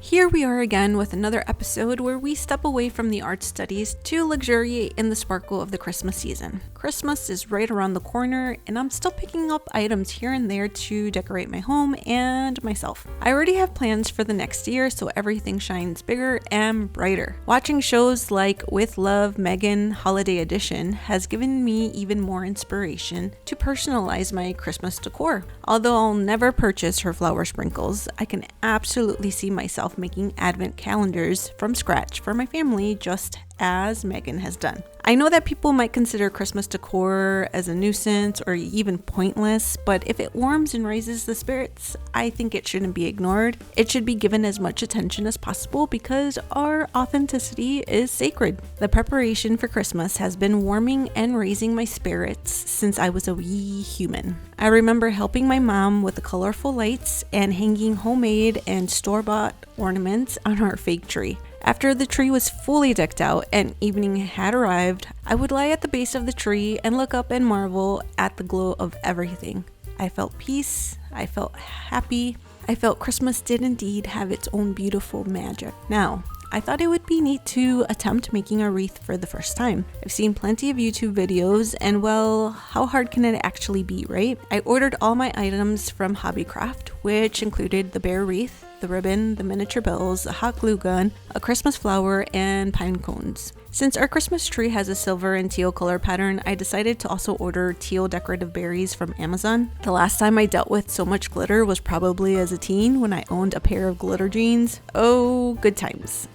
Here we are again with another episode where we step away from the art studies to luxuriate in the sparkle of the Christmas season. Christmas is right around the corner and I'm still picking up items here and there to decorate my home and myself. I already have plans for the next year so everything shines bigger and brighter. Watching shows like With Love, Megan, Holiday Edition has given me even more inspiration to personalize my Christmas decor. Although I'll never purchase her flower sprinkles, I can absolutely see myself making advent calendars from scratch for my family just as Megan has done. I know that people might consider Christmas decor as a nuisance or even pointless, but if it warms and raises the spirits, I think it shouldn't be ignored. It should be given as much attention as possible because our authenticity is sacred. The preparation for Christmas has been warming and raising my spirits since I was a wee human. I remember helping my mom with the colorful lights and hanging homemade and store-bought ornaments on our fake tree. After the tree was fully decked out and evening had arrived, I would lie at the base of the tree and look up and marvel at the glow of everything. I felt peace, I felt happy, I felt Christmas did indeed have its own beautiful magic. Now, I thought it would be neat to attempt making a wreath for the first time. I've seen plenty of YouTube videos and well, how hard can it actually be, right? I ordered all my items from Hobbycraft, which included the bear wreath, the ribbon, the miniature bells, a hot glue gun, a Christmas flower, and pine cones. Since our Christmas tree has a silver and teal color pattern, I decided to also order teal decorative berries from Amazon. The last time I dealt with so much glitter was probably as a teen when I owned a pair of glitter jeans. Oh, good times.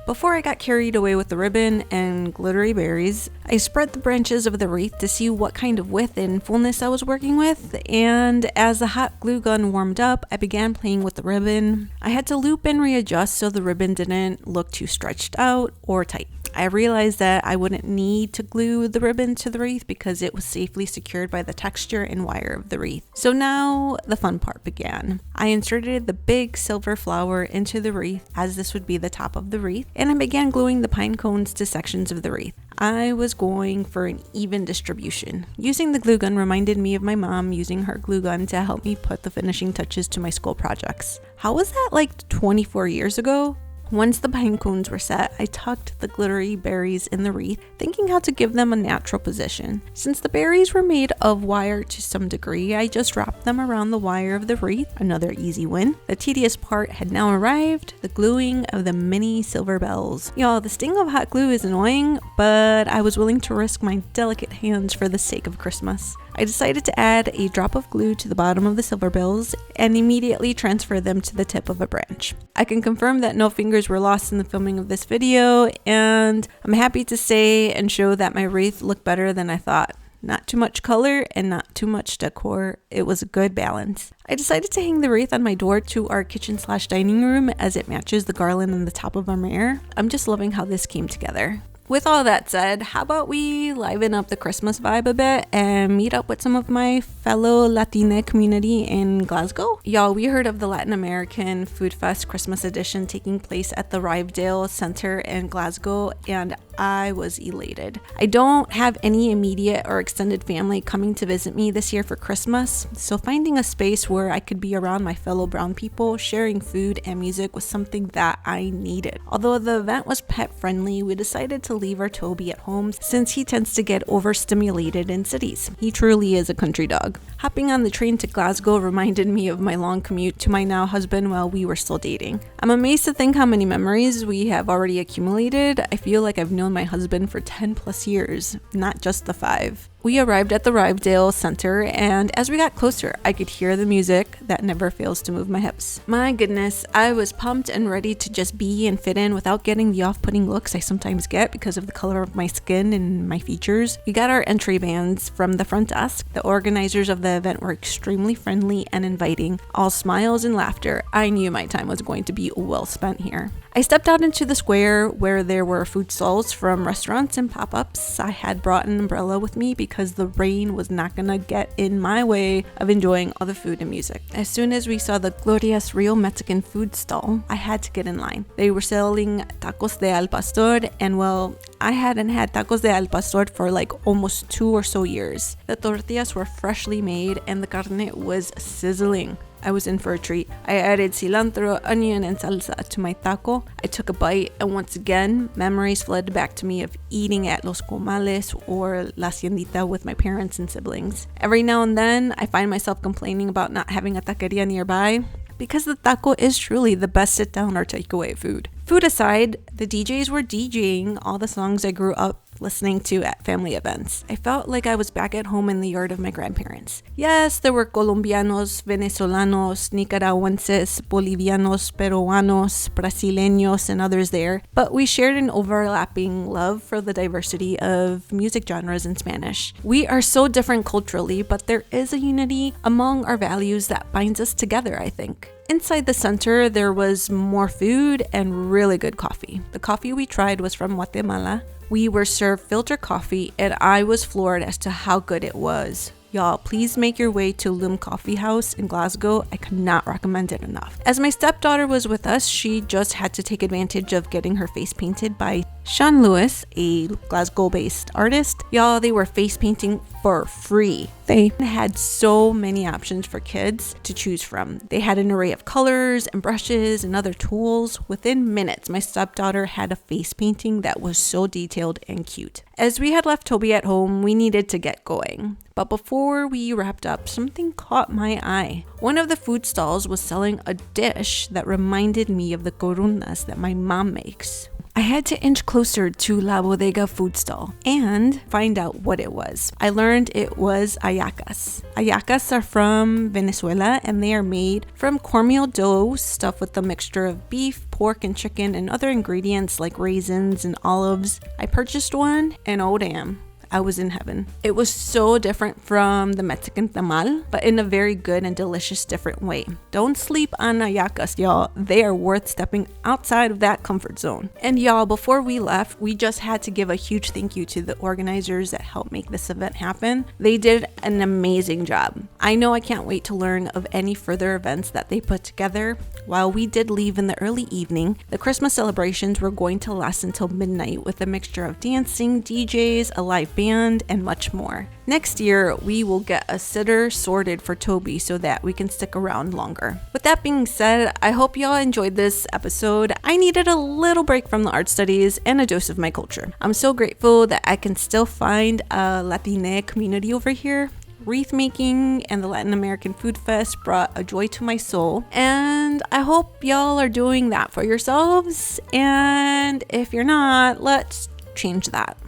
Before I got carried away with the ribbon and glittery berries, I spread the branches of the wreath to see what kind of width and fullness I was working with, and as the hot glue gun warmed up, I began playing with the ribbon. I had to loop and readjust so the ribbon didn't look too stretched out or tight. I realized that I wouldn't need to glue the ribbon to the wreath because it was safely secured by the texture and wire of the wreath. So now the fun part began. I inserted the big silver flower into the wreath as this would be the top of the wreath, and I began gluing the pine cones to sections of the wreath. I was going for an even distribution. Using the glue gun reminded me of my mom using her glue gun to help me put the finishing touches to my school projects. How was that like 24 years ago? Once the pine cones were set, I tucked the glittery berries in the wreath, thinking how to give them a natural position. Since the berries were made of wire to some degree, I just wrapped them around the wire of the wreath, another easy win. The tedious part had now arrived, the gluing of the mini silver bells. Y'all, the sting of hot glue is annoying, but I was willing to risk my delicate hands for the sake of Christmas. I decided to add a drop of glue to the bottom of the silver bells and immediately transfer them to the tip of a branch. I can confirm that no fingers were lost in the filming of this video, and I'm happy to say and show that my wreath looked better than I thought. Not too much color and not too much decor. It was a good balance. I decided to hang the wreath on my door to our kitchen/dining room as it matches the garland on the top of our mirror. I'm just loving how this came together. With all that said, how about we liven up the Christmas vibe a bit and meet up with some of my fellow Latiné community in Glasgow? Y'all, we heard of the Latin American Food Fest Christmas edition taking place at the Rydell Center in Glasgow, and I was elated. I don't have any immediate or extended family coming to visit me this year for Christmas, so finding a space where I could be around my fellow brown people, sharing food and music was something that I needed. Although the event was pet friendly, we decided to leave our Toby at home since he tends to get overstimulated in cities. He truly is a country dog. Hopping on the train to Glasgow reminded me of my long commute to my now husband while we were still dating. I'm amazed to think how many memories we have already accumulated. I feel like I've known my husband for 10 plus years, not just the 5. We arrived at the Rydell Center, and as we got closer, I could hear the music that never fails to move my hips. My goodness, I was pumped and ready to just be and fit in without getting the off-putting looks I sometimes get because of the color of my skin and my features. We got our entry bands from the front desk. The organizers of the event were extremely friendly and inviting, all smiles and laughter. I knew my time was going to be well spent here. I stepped out into the square where there were food stalls from restaurants and pop-ups. I had brought an umbrella with me because the rain was not gonna get in my way of enjoying all the food and music. As soon as we saw the Gloria's Real Mexican food stall, I had to get in line. They were selling tacos de al pastor, and well, I hadn't had tacos de al pastor for like almost 2 or so years. The tortillas were freshly made and the carne was sizzling. I was in for a treat. I added cilantro, onion, and salsa to my taco. I took a bite, and once again, memories fled back to me of eating at Los Comales or La Haciendita with my parents and siblings. Every now and then, I find myself complaining about not having a taqueria nearby, because the taco is truly the best sit-down or takeaway food. Food aside, the DJs were DJing all the songs I grew up listening to at family events. I felt like I was back at home in the yard of my grandparents. Yes, there were Colombianos, Venezolanos, Nicaragüenses, Bolivianos, Peruanos, Brasileños, and others there, but we shared an overlapping love for the diversity of music genres in Spanish. We are so different culturally, but there is a unity among our values that binds us together, I think. Inside the center, there was more food and really good coffee. The coffee we tried was from Guatemala. We were served filter coffee, and I was floored as to how good it was. Y'all, please make your way to Loom Coffeehouse in Glasgow. I cannot recommend it enough. As my stepdaughter was with us, she just had to take advantage of getting her face painted by Sean Lewis, a Glasgow-based artist. Y'all, they were face painting for free. They had so many options for kids to choose from. They had an array of colors and brushes and other tools. Within minutes, my stepdaughter had a face painting that was so detailed and cute. As we had left Toby at home, we needed to get going. But before we wrapped up, something caught my eye. One of the food stalls was selling a dish that reminded me of the corundas that my mom makes. I had to inch closer to La Bodega food stall and find out what it was. I learned it was hallacas. Hallacas are from Venezuela, and they are made from cornmeal dough stuffed with a mixture of beef, pork, and chicken, and other ingredients like raisins and olives. I purchased one, and oh damn, I was in heaven. It was so different from the Mexican tamal, but in a very good and delicious different way. Don't sleep on hallacas, y'all. They are worth stepping outside of that comfort zone. And y'all, before we left, we just had to give a huge thank you to the organizers that helped make this event happen. They did an amazing job. I know I can't wait to learn of any further events that they put together. While we did leave in the early evening, the Christmas celebrations were going to last until midnight with a mixture of dancing, DJs, a live band, and much more. Next year, we will get a sitter sorted for Toby so that we can stick around longer. With that being said, I hope y'all enjoyed this episode. I needed a little break from the art studies and a dose of my culture. I'm so grateful that I can still find a Latiné community over here. Wreath making and the Latin American Food Fest brought a joy to my soul, and I hope y'all are doing that for yourselves, and if you're not, let's change that.